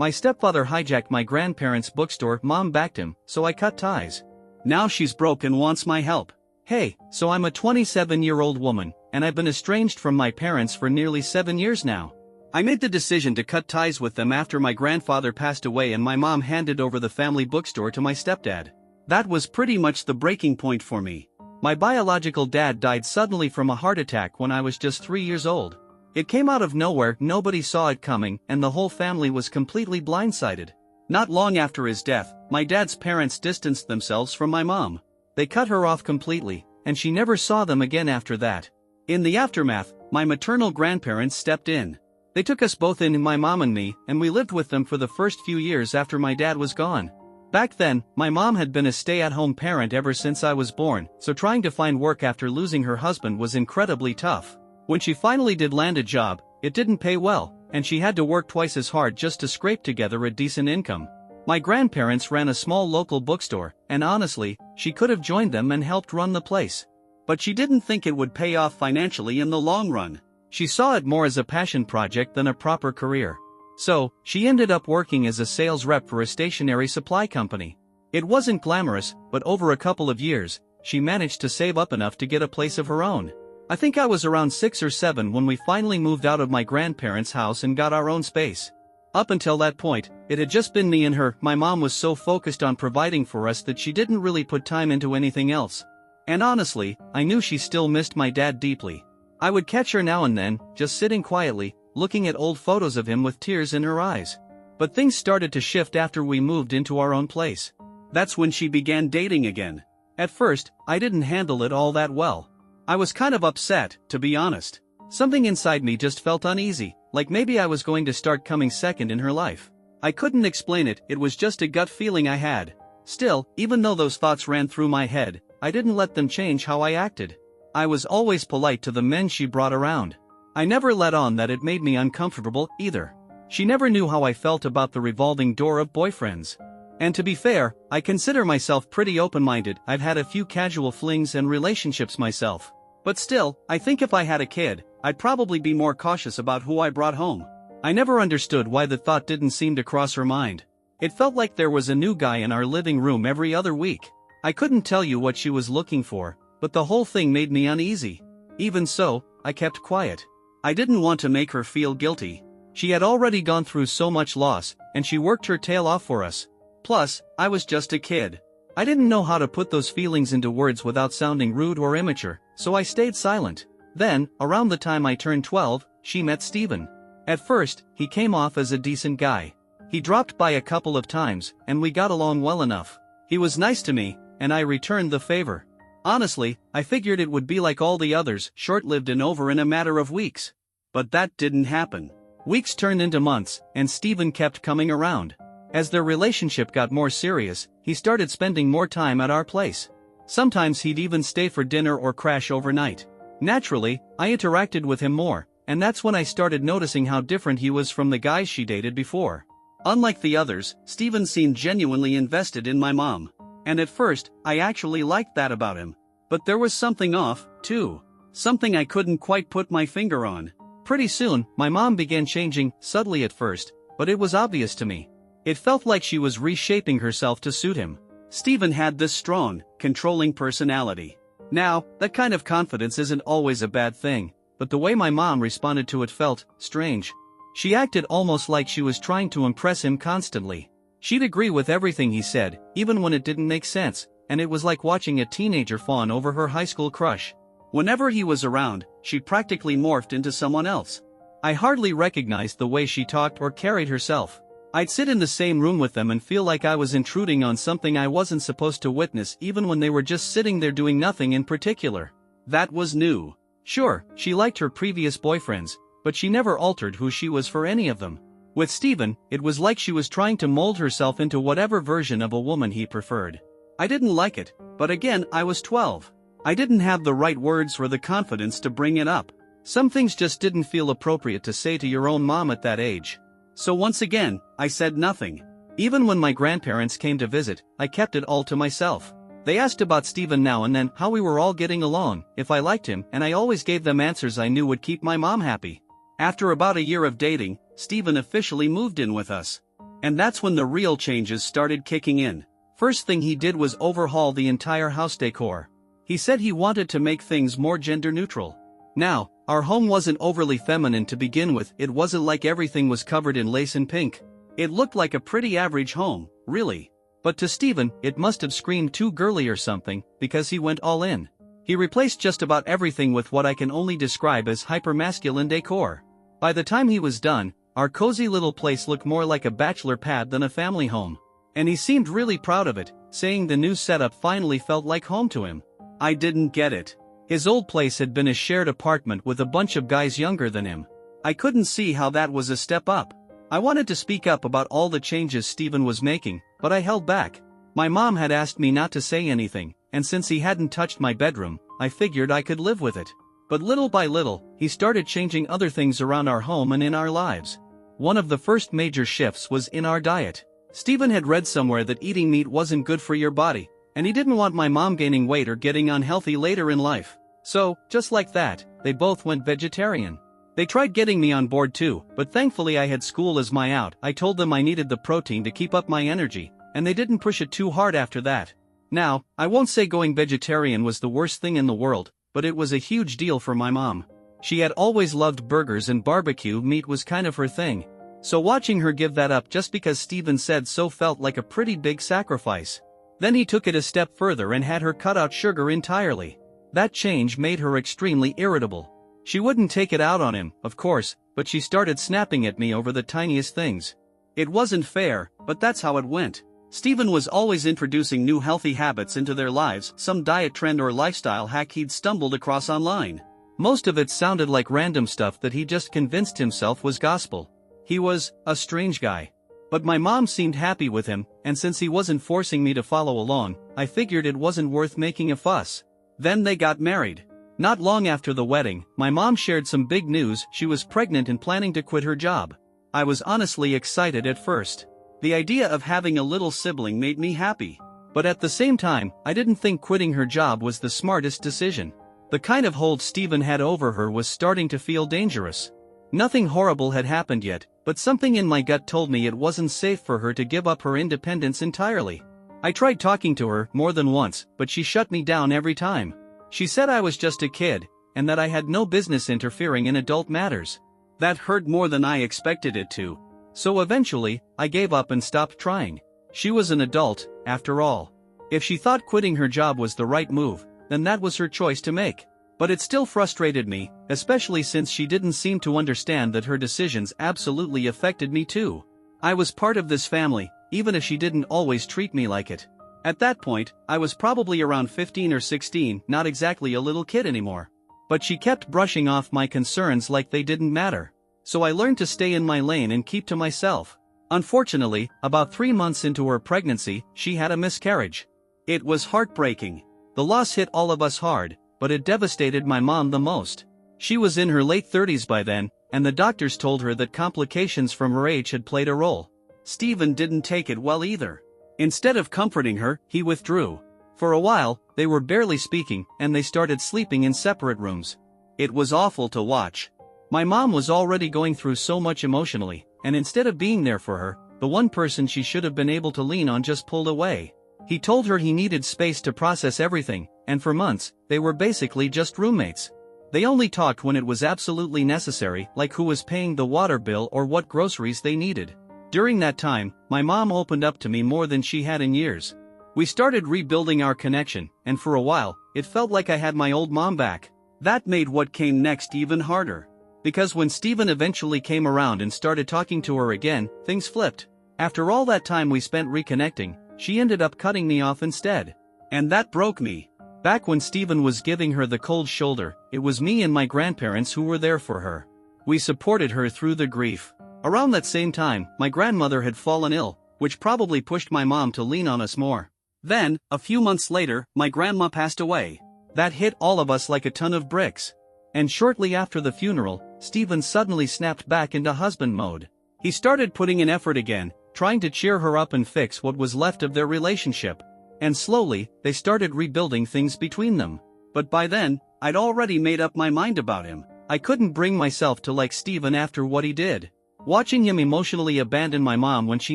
My stepfather hijacked my grandparents' bookstore. Mom backed him, so I cut ties. Now she's broke and wants my help. Hey, so I'm a 27-year-old woman, and I've been estranged from my parents for nearly 7 years now. I made the decision to cut ties with them after my grandfather passed away and my mom handed over the family bookstore to my stepdad. That was pretty much the breaking point for me. My biological dad died suddenly from a heart attack when I was just 3 years old. It came out of nowhere, nobody saw it coming, and the whole family was completely blindsided. Not long after his death, my dad's parents distanced themselves from my mom. They cut her off completely, and she never saw them again after that. In the aftermath, my maternal grandparents stepped in. They took us both in, my mom and me, and we lived with them for the first few years after my dad was gone. Back then, my mom had been a stay-at-home parent ever since I was born, so trying to find work after losing her husband was incredibly tough. When she finally did land a job, it didn't pay well, and she had to work twice as hard just to scrape together a decent income. My grandparents ran a small local bookstore, and honestly, she could have joined them and helped run the place. But she didn't think it would pay off financially in the long run. She saw it more as a passion project than a proper career. So, she ended up working as a sales rep for a stationery supply company. It wasn't glamorous, but over a couple of years, she managed to save up enough to get a place of her own. I think I was around 6 or 7 when we finally moved out of my grandparents' house and got our own space. Up until that point, it had just been me and her. My mom was so focused on providing for us that she didn't really put time into anything else. And honestly, I knew she still missed my dad deeply. I would catch her now and then, just sitting quietly, looking at old photos of him with tears in her eyes. But things started to shift after we moved into our own place. That's when she began dating again. At first, I didn't handle it all that well. I was kind of upset, to be honest. Something inside me just felt uneasy, like maybe I was going to start coming second in her life. I couldn't explain it, it was just a gut feeling I had. Still, even though those thoughts ran through my head, I didn't let them change how I acted. I was always polite to the men she brought around. I never let on that it made me uncomfortable, either. She never knew how I felt about the revolving door of boyfriends. And to be fair, I consider myself pretty open-minded. I've had a few casual flings and relationships myself. But still, I think if I had a kid, I'd probably be more cautious about who I brought home. I never understood why the thought didn't seem to cross her mind. It felt like there was a new guy in our living room every other week. I couldn't tell you what she was looking for, but the whole thing made me uneasy. Even so, I kept quiet. I didn't want to make her feel guilty. She had already gone through so much loss, and she worked her tail off for us. Plus, I was just a kid. I didn't know how to put those feelings into words without sounding rude or immature, so I stayed silent. Then, around the time I turned 12, she met Steven. At first, he came off as a decent guy. He dropped by a couple of times, and we got along well enough. He was nice to me, and I returned the favor. Honestly, I figured it would be like all the others, short-lived and over in a matter of weeks. But that didn't happen. Weeks turned into months, and Steven kept coming around. As their relationship got more serious, he started spending more time at our place. Sometimes he'd even stay for dinner or crash overnight. Naturally, I interacted with him more, and that's when I started noticing how different he was from the guys she dated before. Unlike the others, Steven seemed genuinely invested in my mom. And at first, I actually liked that about him. But there was something off, too. Something I couldn't quite put my finger on. Pretty soon, my mom began changing, subtly at first, but it was obvious to me. It felt like she was reshaping herself to suit him. Steven had this strong, controlling personality. Now, that kind of confidence isn't always a bad thing, but the way my mom responded to it felt strange. She acted almost like she was trying to impress him constantly. She'd agree with everything he said, even when it didn't make sense, and it was like watching a teenager fawn over her high school crush. Whenever he was around, she practically morphed into someone else. I hardly recognized the way she talked or carried herself. I'd sit in the same room with them and feel like I was intruding on something I wasn't supposed to witness, even when they were just sitting there doing nothing in particular. That was new. Sure, she liked her previous boyfriends, but she never altered who she was for any of them. With Steven, it was like she was trying to mold herself into whatever version of a woman he preferred. I didn't like it, but again, I was 12. I didn't have the right words or the confidence to bring it up. Some things just didn't feel appropriate to say to your own mom at that age. So once again, I said nothing. Even when my grandparents came to visit, I kept it all to myself. They asked about Steven now and then, how we were all getting along, if I liked him, and I always gave them answers I knew would keep my mom happy. After about a year of dating, Steven officially moved in with us. And that's when the real changes started kicking in. First thing he did was overhaul the entire house decor. He said he wanted to make things more gender neutral. Now, our home wasn't overly feminine to begin with. It wasn't like everything was covered in lace and pink. It looked like a pretty average home, really. But to Stephen, it must have screamed too girly or something, because he went all in. He replaced just about everything with what I can only describe as hyper-masculine decor. By the time he was done, our cozy little place looked more like a bachelor pad than a family home. And he seemed really proud of it, saying the new setup finally felt like home to him. I didn't get it. His old place had been a shared apartment with a bunch of guys younger than him. I couldn't see how that was a step up. I wanted to speak up about all the changes Stephen was making, but I held back. My mom had asked me not to say anything, and since he hadn't touched my bedroom, I figured I could live with it. But little by little, he started changing other things around our home and in our lives. One of the first major shifts was in our diet. Stephen had read somewhere that eating meat wasn't good for your body, and he didn't want my mom gaining weight or getting unhealthy later in life. So, just like that, they both went vegetarian. They tried getting me on board too, but thankfully I had school as my out. I told them I needed the protein to keep up my energy, and they didn't push it too hard after that. Now, I won't say going vegetarian was the worst thing in the world, but it was a huge deal for my mom. She had always loved burgers and barbecue meat was kind of her thing. So watching her give that up just because Stephen said so felt like a pretty big sacrifice. Then he took it a step further and had her cut out sugar entirely. That change made her extremely irritable. She wouldn't take it out on him, of course, but she started snapping at me over the tiniest things. It wasn't fair, but that's how it went. Stephen was always introducing new healthy habits into their lives, some diet trend or lifestyle hack he'd stumbled across online. Most of it sounded like random stuff that he just convinced himself was gospel. He was a strange guy. But my mom seemed happy with him, and since he wasn't forcing me to follow along, I figured it wasn't worth making a fuss. Then they got married. Not long after the wedding, my mom shared some big news. She was pregnant and planning to quit her job. I was honestly excited at first. The idea of having a little sibling made me happy. But at the same time, I didn't think quitting her job was the smartest decision. The kind of hold Stephen had over her was starting to feel dangerous. Nothing horrible had happened yet, but something in my gut told me it wasn't safe for her to give up her independence entirely. I tried talking to her more than once, but she shut me down every time. She said I was just a kid, and that I had no business interfering in adult matters. That hurt more than I expected it to. So eventually, I gave up and stopped trying. She was an adult, after all. If she thought quitting her job was the right move, then that was her choice to make. But it still frustrated me, especially since she didn't seem to understand that her decisions absolutely affected me too. I was part of this family, even if she didn't always treat me like it. At that point, I was probably around 15 or 16, not exactly a little kid anymore. But she kept brushing off my concerns like they didn't matter. So I learned to stay in my lane and keep to myself. Unfortunately, about 3 months into her pregnancy, she had a miscarriage. It was heartbreaking. The loss hit all of us hard, but it devastated my mom the most. She was in her late 30s by then, and the doctors told her that complications from her age had played a role. Stephen didn't take it well either. Instead of comforting her, he withdrew. For a while, they were barely speaking, and they started sleeping in separate rooms. It was awful to watch. My mom was already going through so much emotionally, and instead of being there for her, the one person she should have been able to lean on just pulled away. He told her he needed space to process everything, and for months, they were basically just roommates. They only talked when it was absolutely necessary, like who was paying the water bill or what groceries they needed. During that time, my mom opened up to me more than she had in years. We started rebuilding our connection, and for a while, it felt like I had my old mom back. That made what came next even harder. Because when Stephen eventually came around and started talking to her again, things flipped. After all that time we spent reconnecting, she ended up cutting me off instead. And that broke me. Back when Stephen was giving her the cold shoulder, it was me and my grandparents who were there for her. We supported her through the grief. Around that same time, my grandmother had fallen ill, which probably pushed my mom to lean on us more. Then, a few months later, my grandma passed away. That hit all of us like a ton of bricks. And shortly after the funeral, Stephen suddenly snapped back into husband mode. He started putting in effort again, trying to cheer her up and fix what was left of their relationship. And slowly, they started rebuilding things between them. But by then, I'd already made up my mind about him. I couldn't bring myself to like Stephen after what he did. Watching him emotionally abandon my mom when she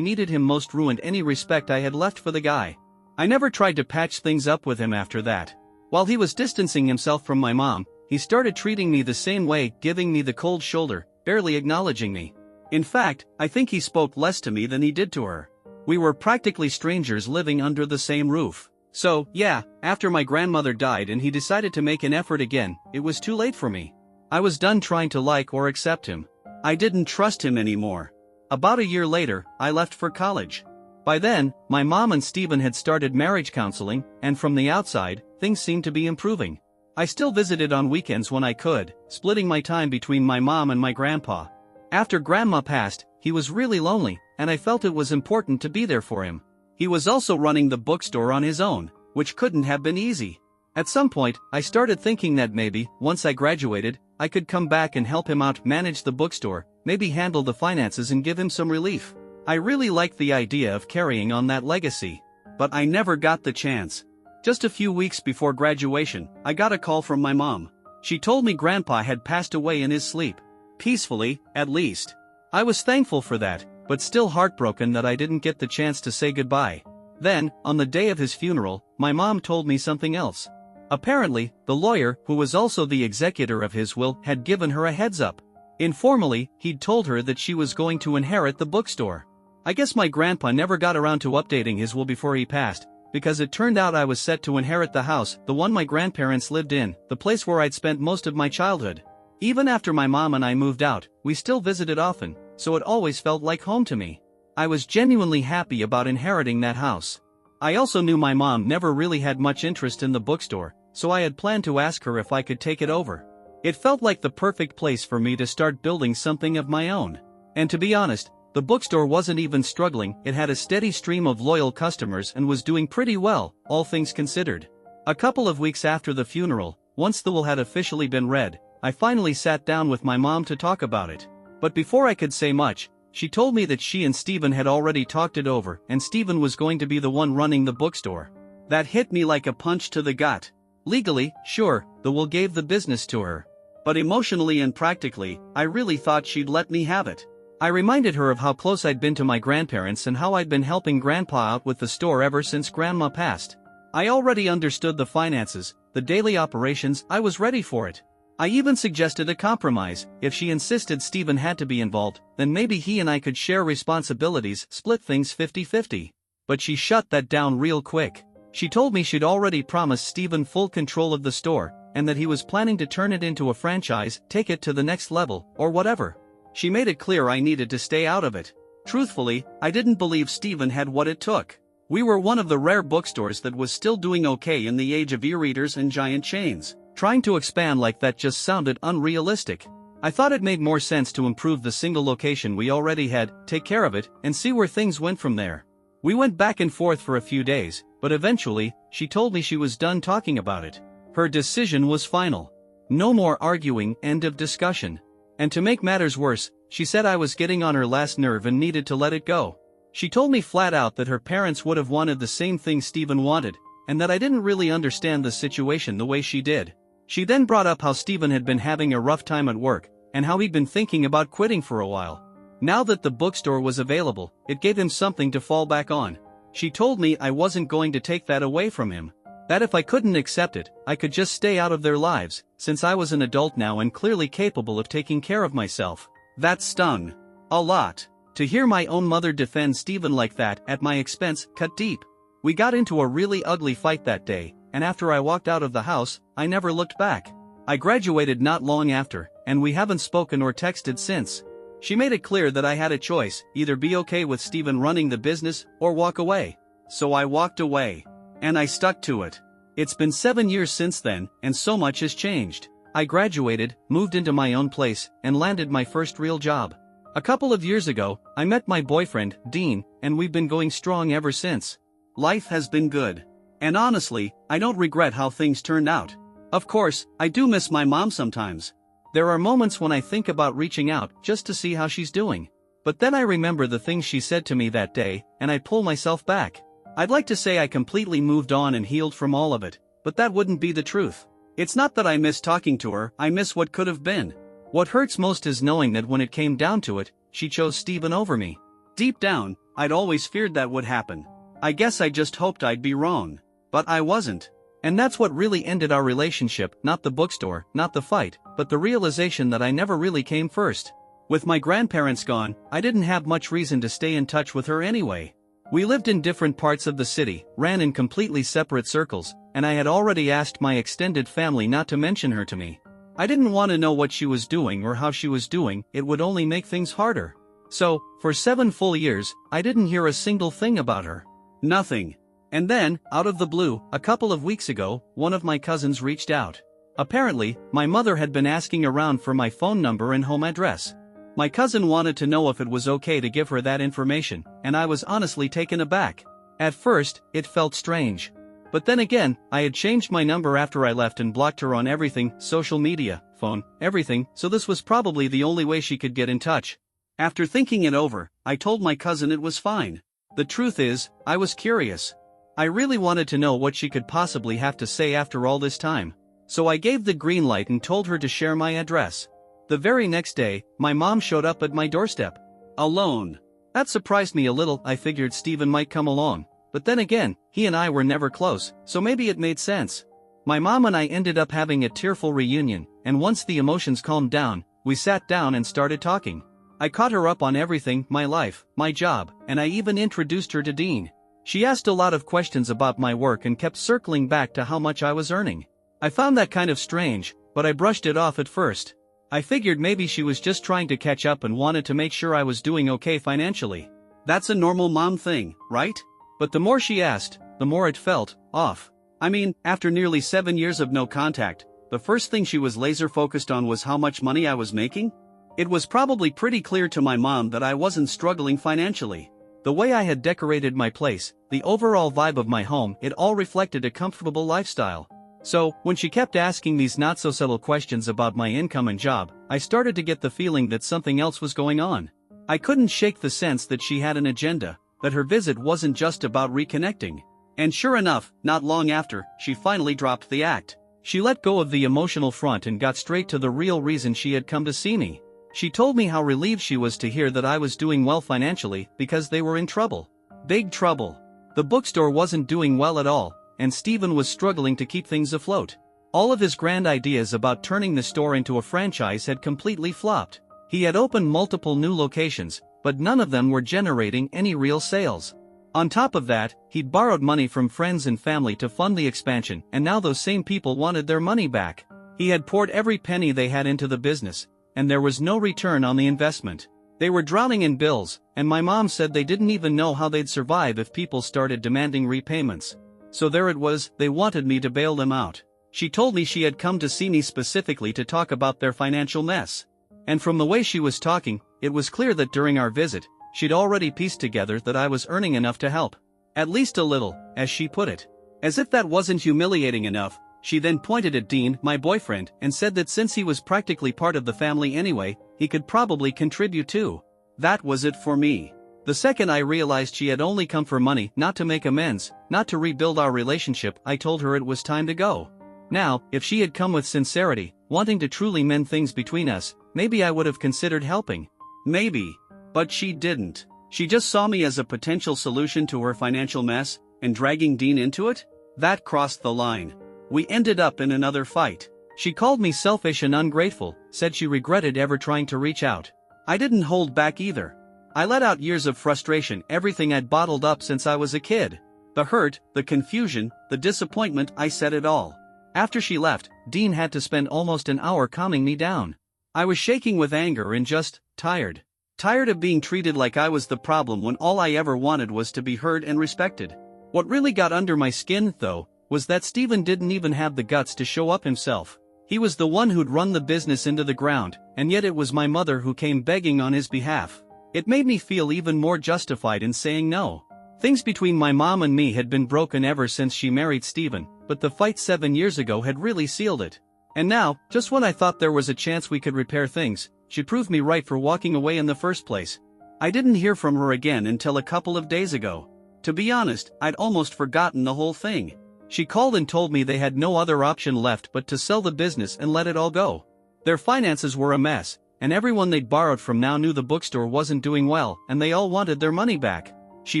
needed him most ruined any respect I had left for the guy. I never tried to patch things up with him after that. While he was distancing himself from my mom, he started treating me the same way, giving me the cold shoulder, barely acknowledging me. In fact, I think he spoke less to me than he did to her. We were practically strangers living under the same roof. So, yeah, after my grandmother died and he decided to make an effort again, it was too late for me. I was done trying to like or accept him. I didn't trust him anymore. About a year later, I left for college. By then, my mom and Stephen had started marriage counseling, and from the outside, things seemed to be improving. I still visited on weekends when I could, splitting my time between my mom and my grandpa. After grandma passed, he was really lonely, and I felt it was important to be there for him. He was also running the bookstore on his own, which couldn't have been easy. At some point, I started thinking that maybe, once I graduated, I could come back and help him out, manage the bookstore, maybe handle the finances and give him some relief. I really liked the idea of carrying on that legacy. But I never got the chance. Just a few weeks before graduation, I got a call from my mom. She told me grandpa had passed away in his sleep. Peacefully, at least. I was thankful for that, but still heartbroken that I didn't get the chance to say goodbye. Then, on the day of his funeral, my mom told me something else. Apparently, the lawyer, who was also the executor of his will, had given her a heads up. Informally, he'd told her that she was going to inherit the bookstore. I guess my grandpa never got around to updating his will before he passed, because it turned out I was set to inherit the house, the one my grandparents lived in, the place where I'd spent most of my childhood. Even after my mom and I moved out, we still visited often, so it always felt like home to me. I was genuinely happy about inheriting that house. I also knew my mom never really had much interest in the bookstore, so I had planned to ask her if I could take it over. It felt like the perfect place for me to start building something of my own. And to be honest, the bookstore wasn't even struggling, it had a steady stream of loyal customers and was doing pretty well, all things considered. A couple of weeks after the funeral, once the will had officially been read, I finally sat down with my mom to talk about it. But before I could say much, she told me that she and Stephen had already talked it over and Stephen was going to be the one running the bookstore. That hit me like a punch to the gut. Legally, sure, the will gave the business to her. But emotionally and practically, I really thought she'd let me have it. I reminded her of how close I'd been to my grandparents and how I'd been helping grandpa out with the store ever since grandma passed. I already understood the finances, the daily operations, I was ready for it. I even suggested a compromise. If she insisted Stephen had to be involved, then maybe he and I could share responsibilities, split things 50-50. But she shut that down real quick. She told me she'd already promised Stephen full control of the store, and that he was planning to turn it into a franchise, take it to the next level, or whatever. She made it clear I needed to stay out of it. Truthfully, I didn't believe Stephen had what it took. We were one of the rare bookstores that was still doing okay in the age of e-readers and giant chains. Trying to expand like that just sounded unrealistic. I thought it made more sense to improve the single location we already had, take care of it, and see where things went from there. We went back and forth for a few days, but eventually, she told me she was done talking about it. Her decision was final. No more arguing, end of discussion. And to make matters worse, she said I was getting on her last nerve and needed to let it go. She told me flat out that her parents would have wanted the same thing Stephen wanted, and that I didn't really understand the situation the way she did. She then brought up how Stephen had been having a rough time at work, and how he'd been thinking about quitting for a while. Now that the bookstore was available, it gave him something to fall back on. She told me I wasn't going to take that away from him. That if I couldn't accept it, I could just stay out of their lives, since I was an adult now and clearly capable of taking care of myself. That stung. A lot. To hear my own mother defend Stephen like that, at my expense, cut deep. We got into a really ugly fight that day, and after I walked out of the house, I never looked back. I graduated not long after, and we haven't spoken or texted since. She made it clear that I had a choice, either be okay with Stephen running the business, or walk away. So I walked away. And I stuck to it. It's been 7 years since then, and so much has changed. I graduated, moved into my own place, and landed my first real job. A couple of years ago, I met my boyfriend, Dean, and we've been going strong ever since. Life has been good. And honestly, I don't regret how things turned out. Of course, I do miss my mom sometimes. There are moments when I think about reaching out just to see how she's doing. But then I remember the things she said to me that day, and I pull myself back. I'd like to say I completely moved on and healed from all of it, but that wouldn't be the truth. It's not that I miss talking to her, I miss what could have been. What hurts most is knowing that when it came down to it, she chose Steven over me. Deep down, I'd always feared that would happen. I guess I just hoped I'd be wrong. But I wasn't. And that's what really ended our relationship, not the bookstore, not the fight, but the realization that I never really came first. With my grandparents gone, I didn't have much reason to stay in touch with her anyway. We lived in different parts of the city, ran in completely separate circles, and I had already asked my extended family not to mention her to me. I didn't want to know what she was doing or how she was doing, it would only make things harder. So, for 7 full years, I didn't hear a single thing about her. Nothing. And then, out of the blue, a couple of weeks ago, one of my cousins reached out. Apparently, my mother had been asking around for my phone number and home address. My cousin wanted to know if it was okay to give her that information, and I was honestly taken aback. At first, it felt strange. But then again, I had changed my number after I left and blocked her on everything, social media, phone, everything, so this was probably the only way she could get in touch. After thinking it over, I told my cousin it was fine. The truth is, I was curious. I really wanted to know what she could possibly have to say after all this time. So I gave the green light and told her to share my address. The very next day, my mom showed up at my doorstep. Alone. That surprised me a little. I figured Steven might come along. But then again, he and I were never close, so maybe it made sense. My mom and I ended up having a tearful reunion, and once the emotions calmed down, we sat down and started talking. I caught her up on everything, my life, my job, and I even introduced her to Dean. She asked a lot of questions about my work and kept circling back to how much I was earning. I found that kind of strange, but I brushed it off at first. I figured maybe she was just trying to catch up and wanted to make sure I was doing okay financially. That's a normal mom thing, right? But the more she asked, the more it felt off. I mean, after nearly 7 years of no contact, the first thing she was laser focused on was how much money I was making. It was probably pretty clear to my mom that I wasn't struggling financially. The way I had decorated my place, the overall vibe of my home, it all reflected a comfortable lifestyle. So, when she kept asking these not-so-subtle questions about my income and job, I started to get the feeling that something else was going on. I couldn't shake the sense that she had an agenda, that her visit wasn't just about reconnecting. And sure enough, not long after, she finally dropped the act. She let go of the emotional front and got straight to the real reason she had come to see me. She told me how relieved she was to hear that I was doing well financially because they were in trouble. Big trouble. The bookstore wasn't doing well at all, and Steven was struggling to keep things afloat. All of his grand ideas about turning the store into a franchise had completely flopped. He had opened multiple new locations, but none of them were generating any real sales. On top of that, he'd borrowed money from friends and family to fund the expansion, and now those same people wanted their money back. He had poured every penny they had into the business, and there was no return on the investment. They were drowning in bills, and my mom said they didn't even know how they'd survive if people started demanding repayments. So there it was, they wanted me to bail them out. She told me she had come to see me specifically to talk about their financial mess. And from the way she was talking, it was clear that during our visit, she'd already pieced together that I was earning enough to help. At least a little, as she put it. As if that wasn't humiliating enough, she then pointed at Dean, my boyfriend, and said that since he was practically part of the family anyway, he could probably contribute too. That was it for me. The second I realized she had only come for money, not to make amends, not to rebuild our relationship, I told her it was time to go. Now, if she had come with sincerity, wanting to truly mend things between us, maybe I would have considered helping. Maybe. But she didn't. She just saw me as a potential solution to her financial mess, and dragging Dean into it? That crossed the line. We ended up in another fight. She called me selfish and ungrateful, said she regretted ever trying to reach out. I didn't hold back either. I let out years of frustration, everything I'd bottled up since I was a kid. The hurt, the confusion, the disappointment, I said it all. After she left, Dean had to spend almost an hour calming me down. I was shaking with anger and just tired. Tired of being treated like I was the problem when all I ever wanted was to be heard and respected. What really got under my skin, though, was that Steven didn't even have the guts to show up himself. He was the one who'd run the business into the ground, and yet it was my mother who came begging on his behalf. It made me feel even more justified in saying no. Things between my mom and me had been broken ever since she married Steven, but the fight 7 years ago had really sealed it. And now, just when I thought there was a chance we could repair things, she proved me right for walking away in the first place. I didn't hear from her again until a couple of days ago. To be honest, I'd almost forgotten the whole thing. She called and told me they had no other option left but to sell the business and let it all go. Their finances were a mess, and everyone they'd borrowed from now knew the bookstore wasn't doing well and they all wanted their money back. She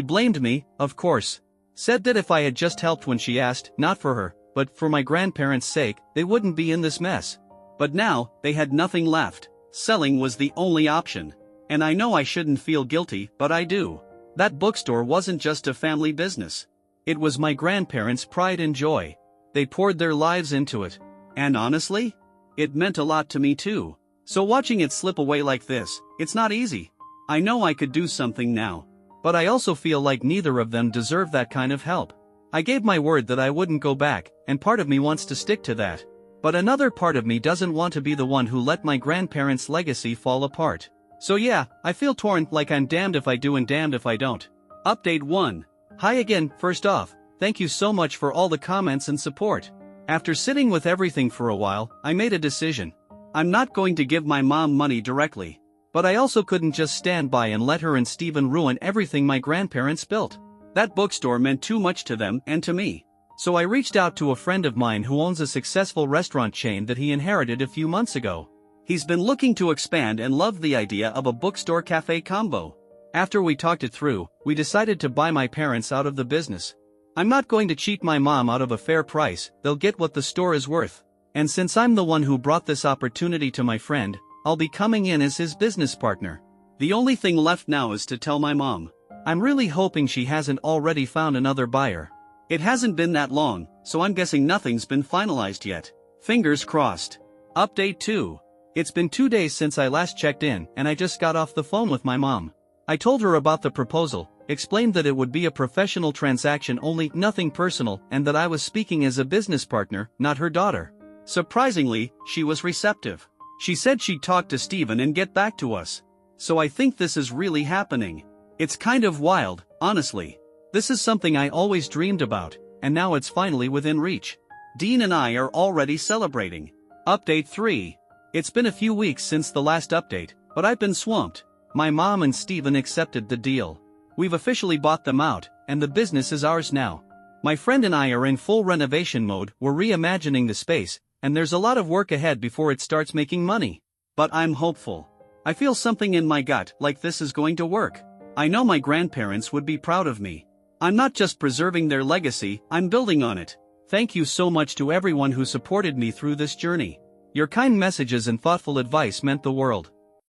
blamed me, of course. Said that if I had just helped when she asked, not for her, but for my grandparents' sake, they wouldn't be in this mess. But now, they had nothing left. Selling was the only option. And I know I shouldn't feel guilty, but I do. That bookstore wasn't just a family business. It was my grandparents' pride and joy. They poured their lives into it. And honestly, it meant a lot to me too. So watching it slip away like this, it's not easy. I know I could do something now. But I also feel like neither of them deserve that kind of help. I gave my word that I wouldn't go back, and part of me wants to stick to that. But another part of me doesn't want to be the one who let my grandparents' legacy fall apart. So yeah, I feel torn, like I'm damned if I do and damned if I don't. Update 1. Hi again. First off, thank you so much for all the comments and support. After sitting with everything for a while, I made a decision. I'm not going to give my mom money directly. But I also couldn't just stand by and let her and Steven ruin everything my grandparents built. That bookstore meant too much to them and to me. So I reached out to a friend of mine who owns a successful restaurant chain that he inherited a few months ago. He's been looking to expand and loved the idea of a bookstore cafe combo. After we talked it through, we decided to buy my parents out of the business. I'm not going to cheat my mom out of a fair price, they'll get what the store is worth. And since I'm the one who brought this opportunity to my friend, I'll be coming in as his business partner. The only thing left now is to tell my mom. I'm really hoping she hasn't already found another buyer. It hasn't been that long, so I'm guessing nothing's been finalized yet. Fingers crossed. Update 2. It's been 2 days since I last checked in, and I just got off the phone with my mom. I told her about the proposal, explained that it would be a professional transaction only, nothing personal, and that I was speaking as a business partner, not her daughter. Surprisingly, she was receptive. She said she'd talk to Steven and get back to us. So I think this is really happening. It's kind of wild, honestly. This is something I always dreamed about, and now it's finally within reach. Dean and I are already celebrating. Update 3. It's been a few weeks since the last update, but I've been swamped. My mom and Steven accepted the deal. We've officially bought them out, and the business is ours now. My friend and I are in full renovation mode, we're reimagining the space, and there's a lot of work ahead before it starts making money. But I'm hopeful. I feel something in my gut, like this is going to work. I know my grandparents would be proud of me. I'm not just preserving their legacy, I'm building on it. Thank you so much to everyone who supported me through this journey. Your kind messages and thoughtful advice meant the world.